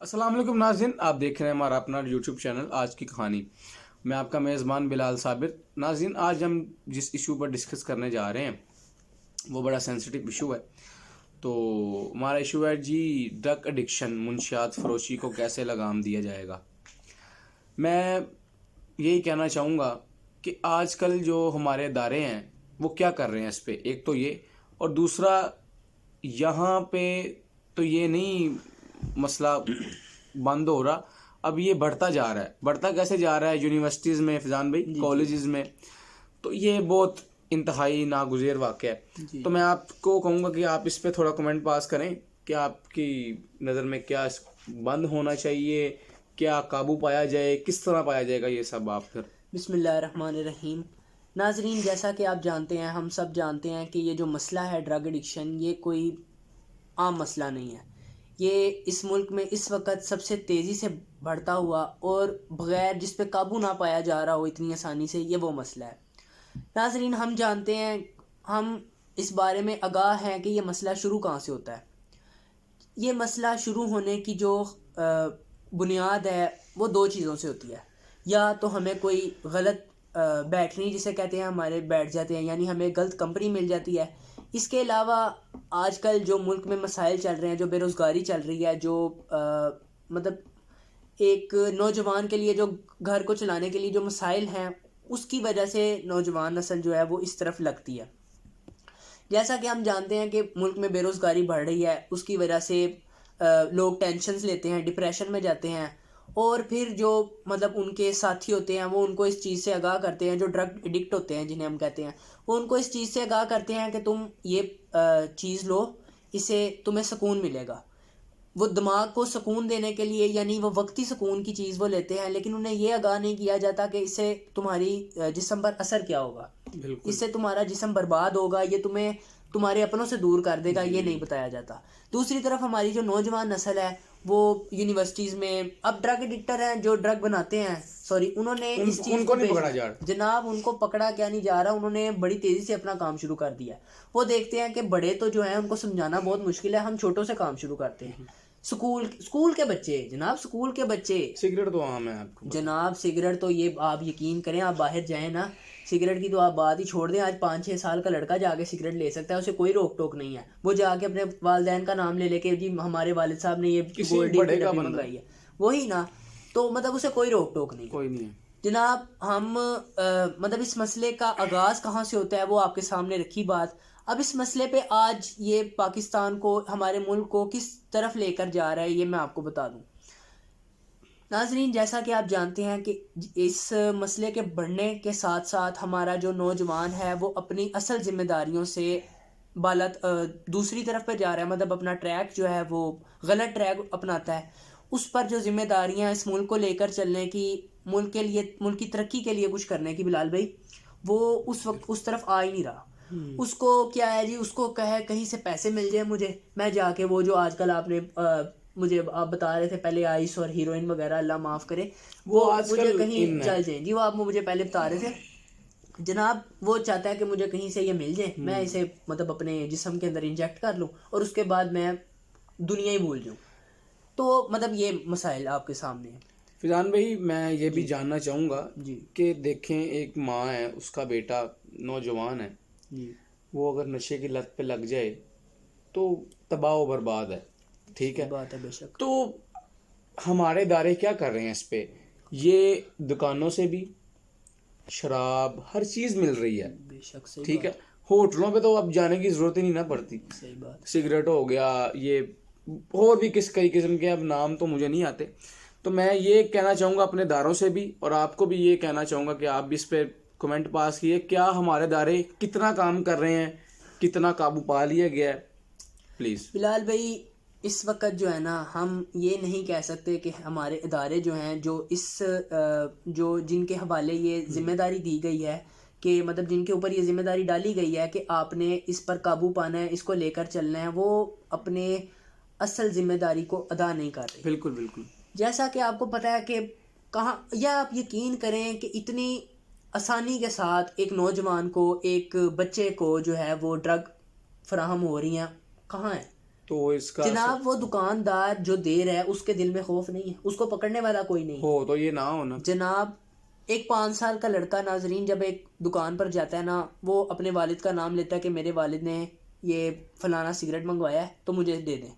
السلام علیکم ناظرین، آپ دیکھ رہے ہیں ہمارا اپنا یوٹیوب چینل آج کی کہانی. میں آپ کا میزبان بلال صابر. ناظرین، آج ہم جس ایشو پر ڈسکس کرنے جا رہے ہیں وہ بڑا سینسٹیو ایشو ہے. تو ہمارا ایشو ہے جی ڈرگ ایڈکشن، منشیات فروشی کو کیسے لگام دیا جائے گا. میں یہی کہنا چاہوں گا کہ آج کل جو ہمارے ادارے ہیں وہ کیا کر رہے ہیں اس پہ. ایک تو یہ، اور دوسرا یہاں پہ تو یہ نہیں مسئلہ بند ہو رہا، اب یہ بڑھتا جا رہا ہے. بڑھتا کیسے جا رہا ہے؟ یونیورسٹیز میں فیضان بھائی، کالجز میں. تو یہ بہت انتہائی ناگزیر واقعہ ہے. تو میں آپ کو کہوں گا کہ آپ اس پہ تھوڑا کمنٹ پاس کریں کہ آپ کی نظر میں کیا بند ہونا چاہیے، کیا قابو پایا جائے، کس طرح پایا جائے گا یہ سب. آپ پھر بسم اللہ الرحمن الرحیم. ناظرین، جیسا کہ آپ جانتے ہیں، ہم سب جانتے ہیں کہ یہ جو مسئلہ ہے ڈرگ ایڈکشن، یہ کوئی عام مسئلہ نہیں ہے. یہ اس ملک میں اس وقت سب سے تیزی سے بڑھتا ہوا اور بغیر جس پہ قابو نہ پایا جا رہا ہو اتنی آسانی سے، یہ وہ مسئلہ ہے. ناظرین، ہم جانتے ہیں، ہم اس بارے میں آگاہ ہیں کہ یہ مسئلہ شروع کہاں سے ہوتا ہے. یہ مسئلہ شروع ہونے کی جو بنیاد ہے وہ دو چیزوں سے ہوتی ہے. یا تو ہمیں کوئی غلط بیٹھنی جسے کہتے ہیں ہمارے بیٹھ جاتے ہیں، یعنی ہمیں غلط کمپنی مل جاتی ہے. اس کے علاوہ آج کل جو ملک میں مسائل چل رہے ہیں، جو بے روزگاری چل رہی ہے، جو مطلب ایک نوجوان کے لیے جو گھر کو چلانے کے لیے جو مسائل ہیں، اس کی وجہ سے نوجوان نسل جو ہے وہ اس طرف لگتی ہے. جیسا کہ ہم جانتے ہیں کہ ملک میں بے روزگاری بڑھ رہی ہے، اس کی وجہ سے لوگ ٹینشنز لیتے ہیں، ڈپریشن میں جاتے ہیں، اور پھر جو مطلب ان کے ساتھی ہوتے ہیں وہ ان کو اس چیز سے آگاہ کرتے ہیں. جو ڈرگ ایڈکٹ ہوتے ہیں جنہیں ہم کہتے ہیں، وہ ان کو اس چیز سے آگاہ کرتے ہیں کہ تم یہ چیز لو، اسے تمہیں سکون ملے گا. وہ دماغ کو سکون دینے کے لیے، یعنی وہ وقتی سکون کی چیز وہ لیتے ہیں، لیکن انہیں یہ آگاہ نہیں کیا جاتا کہ اس سے تمہاری جسم پر اثر کیا ہوگا. اس سے تمہارا جسم برباد ہوگا، یہ تمہیں تمہارے اپنوں سے دور کر دے گا، یہ نہیں بتایا جاتا. دوسری طرف ہماری جو نوجوان نسل ہے وہ یونیورسٹیز میں اب ڈرگ ایڈکٹر ہیں، جو ڈرگ بناتے ہیں، انہوں نے اس چیز کو نہیں پکڑا جا رہا. جناب ان کو پکڑا کیا نہیں جا رہا، انہوں نے بڑی تیزی سے اپنا کام شروع کر دیا. وہ دیکھتے ہیں کہ بڑے تو جو ہیں ان کو سمجھانا بہت مشکل ہے، ہم چھوٹوں سے کام شروع کرتے ہیں. اسکول کے بچے، جناب اسکول کے بچے، سگریٹ تو عام ہے آپ کو جناب سگریٹ تو یہ آپ یقین کریں، آپ باہر جائیں نا، سگریٹ کی تو آپ بات ہی چھوڑ دیں. آج 5-6 سال کا لڑکا جا کے سگریٹ لے سکتا ہے، اسے کوئی روک ٹوک نہیں ہے. وہ جا کے اپنے والدین کا نام لے کے جی ہمارے والد صاحب نے یہ گولڈی کی ڈبی منگائی ہے، وہی نا. تو مطلب اسے کوئی روک ٹوک نہیں کوئی نہیں ہے. جناب. ہم مطلب اس مسئلے کا آغاز کہاں سے ہوتا ہے وہ آپ کے سامنے رکھی بات. اب اس مسئلے پہ آج یہ پاکستان کو، ہمارے ملک کو کس طرف لے کر جا رہا ہے یہ میں آپ کو بتا دوں. ناظرین، جیسا کہ آپ جانتے ہیں کہ اس مسئلے کے بڑھنے کے ساتھ ساتھ ہمارا جو نوجوان ہے وہ اپنی اصل ذمہ داریوں سے دوسری طرف پہ جا رہا ہے. مطلب اپنا ٹریک جو ہے وہ غلط ٹریک اپناتا ہے. اس پر جو ذمہ داریاں اس ملک کو لے کر چلنے کی، ملک کے لیے، ملک کی ترقی کے لیے کچھ کرنے کی، بلال بھائی، وہ اس وقت اس طرف آ ہی نہیں رہا. اس کو کیا ہے جی، اس کو کہے کہیں سے پیسے مل جائے مجھے، میں جا کے وہ جو آج کل آپ نے مجھے آپ بتا رہے تھے پہلے آئس اور ہیروئن وغیرہ، اللہ معاف کرے، وہ مجھے کہیں چل جائیں جی. وہ آپ مجھے پہلے بتا رہے تھے جناب، وہ چاہتا ہے کہ مجھے کہیں سے یہ مل جائے، میں اسے مطلب اپنے جسم کے اندر انجیکٹ کر لوں اور اس کے بعد میں دنیا ہی بھول جاؤں. تو مطلب یہ مسائل آپ کے سامنے ہیں. فیضان بھائی، میں یہ بھی جاننا چاہوں گا جی کہ دیکھیں، ایک ماں ہے، اس کا بیٹا نوجوان ہے، جی وہ اگر نشے کی لت پہ لگ جائے تو تباہ و برباد ہے. ٹھیک ہے، بات ہے، بے شک. تو ہمارے ادارے کیا کر رہے ہیں اس پہ؟ یہ دکانوں سے بھی شراب ہر چیز مل رہی ہے. بے شک، صحیح ٹھیک ہے، ہوٹلوں پہ تو اب جانے کی ضرورت ہی نہیں نہ پڑتی. صحیح بات. سگریٹ ہو گیا، یہ اور بھی کئی قسم کے، اب نام تو مجھے نہیں آتے. تو میں یہ کہنا چاہوں گا اپنے اداروں سے بھی، اور آپ کو بھی یہ کہنا چاہوں گا کہ آپ بھی اس پہ کمنٹ پاس کیے، کیا ہمارے ادارے کتنا کام کر رہے ہیں، کتنا قابو پا لیا گیا ہے. پلیز بلال بھائی، اس وقت جو ہے نا، ہم یہ نہیں کہہ سکتے کہ ہمارے ادارے جو ہیں، جو جو جن کے حوالے یہ ذمہ داری دی گئی ہے، کہ مطلب جن کے اوپر یہ ذمہ داری ڈالی گئی ہے کہ آپ نے اس پر قابو پانا ہے، اس کو لے کر چلنا ہے، وہ اپنے اصل ذمہ داری کو ادا نہیں کر رہے. بالکل بالکل. جیسا کہ آپ کو پتہ ہے کہ کہاں، یا آپ یقین کریں کہ اتنی آسانی کے ساتھ ایک نوجوان کو، ایک بچے کو جو ہے وہ ڈرگ فراہم ہو رہی ہیں. کہاں ہے؟ تو اس کا جناب وہ دکاندار جو دے رہا ہے اس کے دل میں خوف نہیں ہے, اس کو پکڑنے والا کوئی نہیں ہو تو یہ نہ ہونا. جناب. ایک 5 سال کا لڑکا ناظرین جب ایک دکان پر جاتا ہے نا, وہ اپنے والد کا نام لیتا ہے کہ میرے والد نے یہ فلانا سگریٹ منگوایا ہے تو مجھے دے دیں.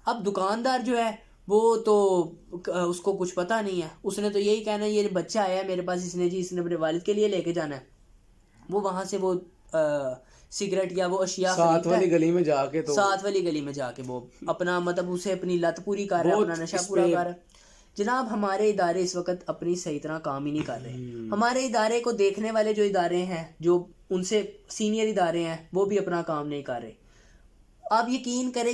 اب دکاندار جو ہے وہ تو اس کو کچھ پتہ نہیں ہے, اس نے تو یہی کہنا ہے یہ بچہ آیا ہے میرے پاس, اس نے اپنے والد کے لیے لے کے جانا ہے. وہ وہاں سے وہ سگریٹ یا وہ اشیاء ساتھ والی گلی میں جا کے ساتھ والی گلی میں جا کے وہ اپنا مطلب اسے اپنی لت پوری کر رہا ہے, اپنا نشہ پورا کر رہا ہے. جناب ہمارے ادارے اس وقت اپنی صحیح طرح کام ہی نہیں کر رہے. ہمارے ادارے کو دیکھنے والے جو ادارے ہیں, جو ان سے سینئر ادارے ہیں, وہ بھی اپنا کام نہیں کر رہے. آپ یقین کریں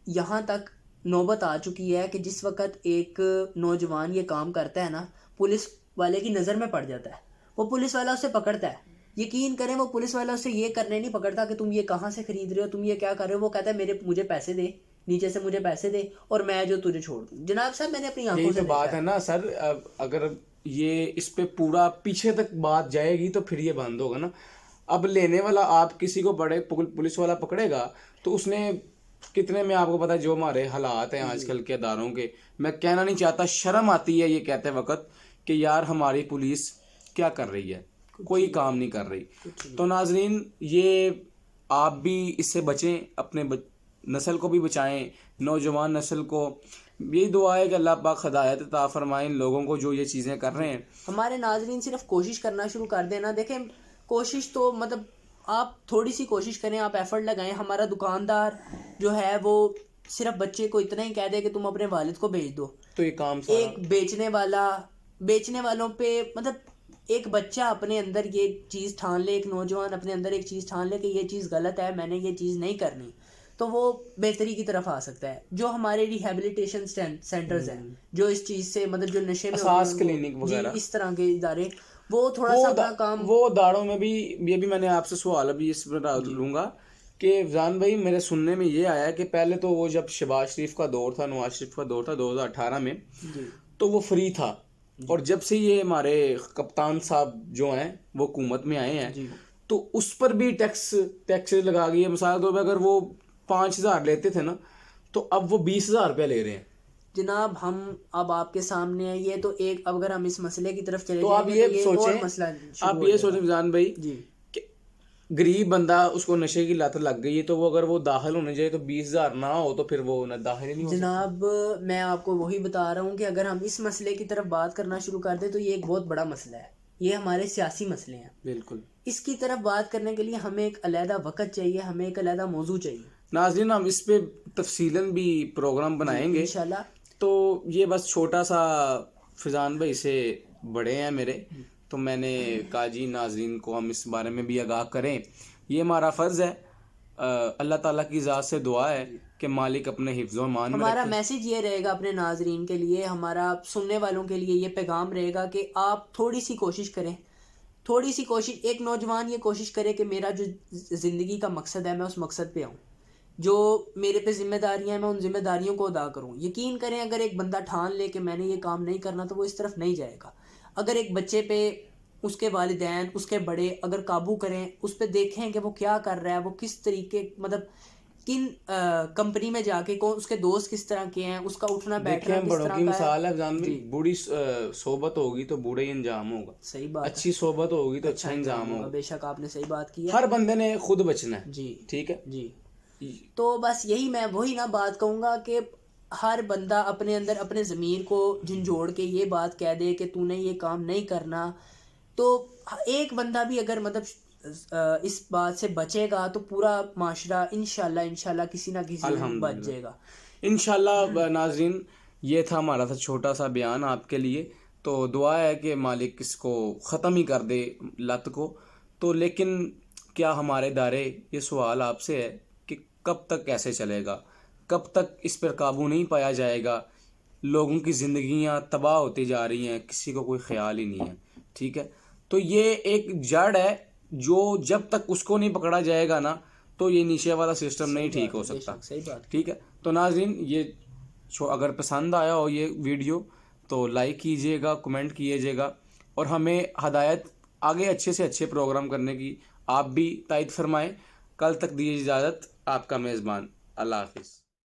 یہاں تک نوبت آ چکی ہے کہ جس وقت ایک نوجوان یہ کام کرتا ہے نا, پولیس والے کی نظر میں پڑ جاتا ہے. وہ پولیس والا اسے پکڑتا ہے. یقین کریں وہ پولیس والا اسے یہ کرنے نہیں پکڑتا کہ تم یہ کہاں سے خرید رہے ہو, تم یہ کیا کر رہے ہو. وہ کہتا ہے مجھے پیسے دے, نیچے سے مجھے پیسے دے اور میں جو تجھے چھوڑ دوں. جناب صاحب میں نے اپنی آنکھوں سے دیکھا بات ہے نا سر, اگر یہ اس پہ پورا پیچھے تک بات جائے گی تو پھر یہ بند ہوگا نا. اب لینے والا آپ کسی کو بڑے پولیس والا پکڑے گا تو اس نے کتنے میں آپ کو پتا جو ہمارے حالات ہیں آج کل کے اداروں کے, میں کہنا نہیں چاہتا, شرم آتی ہے یہ کہتے وقت کہ یار ہماری پولیس کیا کر رہی ہے, کوئی کام نہیں کر رہی. تو ناظرین یہ آپ بھی اس سے بچیں, اپنے نسل کو بھی بچائیں, نوجوان نسل کو. یہی دعا ہے کہ اللہ پاک ہدایت عطا فرمائیں ان لوگوں کو جو یہ چیزیں کر رہے ہیں. ہمارے ناظرین صرف کوشش کرنا شروع کر دینا. دیکھیں کوشش تو مطلب آپ تھوڑی سی کوشش کریں, آپ ایفرٹ لگائیں. ہمارا دکاندار جو ہے وہ صرف بچے کو اتنا ہی کہہ دے کہ تم اپنے والد کو بھیج دو, تو یہ کام ایک بیچنے والوں پہ مطلب ایک بچہ اپنے اندر یہ چیز ٹھان لے, ایک نوجوان اپنے اندر ایک چیز ٹھان لے کہ یہ چیز غلط ہے, میں نے یہ چیز نہیں کرنی, تو وہ بہتری کی طرف آ سکتا ہے. جو ہمارے ریہیبلیٹیشن سینٹرز ہیں, جو اس چیز سے مطلب جو نشے میں اساس کلینک وغیرہ اس طرح کے ادارے, وہ تھوڑا سا اپنا کام, وہ اداروں میں بھی یہ بھی میں نے آپ سے سوال ابھی اس پر لوں گا کہ فضان بھائی میرے سننے میں یہ آیا کہ پہلے تو وہ جب شہباز شریف کا دور تھا, نواز شریف کا دور تھا 2018 میں, تو وہ فری تھا. اور جب سے یہ ہمارے کپتان صاحب جو ہیں وہ حکومت میں آئے ہیں تو اس پر بھی ٹیکس لگا گئی ہے. مثال کے طور پہ اگر وہ 5,000 لیتے تھے نا تو اب وہ 20,000 روپیہ لے رہے ہیں. جناب ہم اب آپ کے سامنے ہیں, یہ تو ایک, اب اگر ہم اس مسئلے کی طرف چلے تو جائیں آپ یہ سوچیں فضان بھائی کہ غریب بندہ اس کو نشے کی لت لگ گئی ہے, تو وہ اگر وہ داخل ہونے جائے تو 20,000 نہ ہو تو پھر وہ نہ داخل ہی نہیں ہو سکتا. جناب میں آپ کو وہی بتا رہا ہوں کہ اگر ہم اس مسئلے کی طرف بات کرنا شروع کر دیں تو یہ ایک بہت بڑا مسئلہ ہے, یہ ہمارے سیاسی مسئلے ہیں. بالکل اس کی طرف بات کرنے کے لیے ہمیں ایک علیحدہ وقت چاہیے, ہمیں ایک علیحدہ موضوع چاہیے. ناظرین ہم اس پہ تفصیلاً بھی پروگرام بنائیں گے انشاءاللہ. تو یہ بس چھوٹا سا فضان بھائی سے بڑے ہیں میرے, تو میں نے کہا جی ناظرین کو ہم اس بارے میں بھی آگاہ کریں, یہ ہمارا فرض ہے. اللہ تعالیٰ کی ذات سے دعا ہے کہ مالک اپنے حفظ و امان میں ہمارا رکھے. میسج یہ رہے گا اپنے ناظرین کے لیے, ہمارا سننے والوں کے لیے یہ پیغام رہے گا کہ آپ تھوڑی سی کوشش کریں, تھوڑی سی کوشش. ایک نوجوان یہ کوشش کرے کہ میرا جو زندگی کا مقصد ہے میں اس مقصد پہ آؤں, جو میرے پہ ذمہ داریاں ہیں میں ان ذمہ داریوں کو ادا کروں. یقین کریں اگر ایک بندہ ٹھان لے کہ میں نے یہ کام نہیں کرنا تو وہ اس طرف نہیں جائے گا. اگر ایک بچے پہ اس کے والدین, اس کے بڑے اگر قابو کریں, اس پہ دیکھیں کہ وہ کیا کر رہا ہے, وہ کس طریقے مطلب کن کمپنی میں جا کے اس کے دوست کس طرح کے ہیں, اس کا اٹھنا بیٹھنا کس طرح کا ہے. بڑوں کی مثال ہے جان میں, بوڑھی صحبت ہوگی تو بوڑھا ہی انجام ہوگا. صحیح بات, اچھی صحبت ہوگی تو اچھا انجام ہوگا. بے شک آپ نے صحیح بات کی ہے. ہر بندے نے خود بچنا ہے. جی ٹھیک ہے جی. تو بس یہی میں وہی نا بات کہوں گا کہ ہر بندہ اپنے اندر اپنے ضمیر کو جھنجھوڑ کے یہ بات کہہ دے کہ تو نے یہ کام نہیں کرنا, تو ایک بندہ بھی اگر مطلب اس بات سے بچے گا تو پورا معاشرہ انشاءاللہ کسی نہ کسی دن بچ جائے گا انشاءاللہ. ناظرین یہ تھا ہمارا تھا چھوٹا سا بیان آپ کے لیے, تو دعا ہے کہ مالک اس کو ختم ہی کر دے لت کو. تو لیکن کیا ہمارے ادارے, یہ سوال آپ سے ہے کہ کب تک ایسے چلے گا, کب تک اس پر قابو نہیں پایا جائے گا. لوگوں کی زندگیاں تباہ ہوتی جا رہی ہیں, کسی کو کوئی خیال ہی نہیں ہے. ٹھیک ہے, تو یہ ایک جڑ ہے جو جب تک اس کو نہیں پکڑا جائے گا نا تو یہ نیچے والا سسٹم نہیں ٹھیک ہو سکتا. ٹھیک ہے, تو ناظرین یہ اگر پسند آیا ہو یہ ویڈیو تو لائک کیجیے گا, کمنٹ کیجیے گا, اور ہمیں ہدایت آگے اچھے سے اچھے پروگرام کرنے کی آپ بھی تائید فرمائیں. کل تک دیجیے اجازت, آپ کا میزبان اللہ حافظ.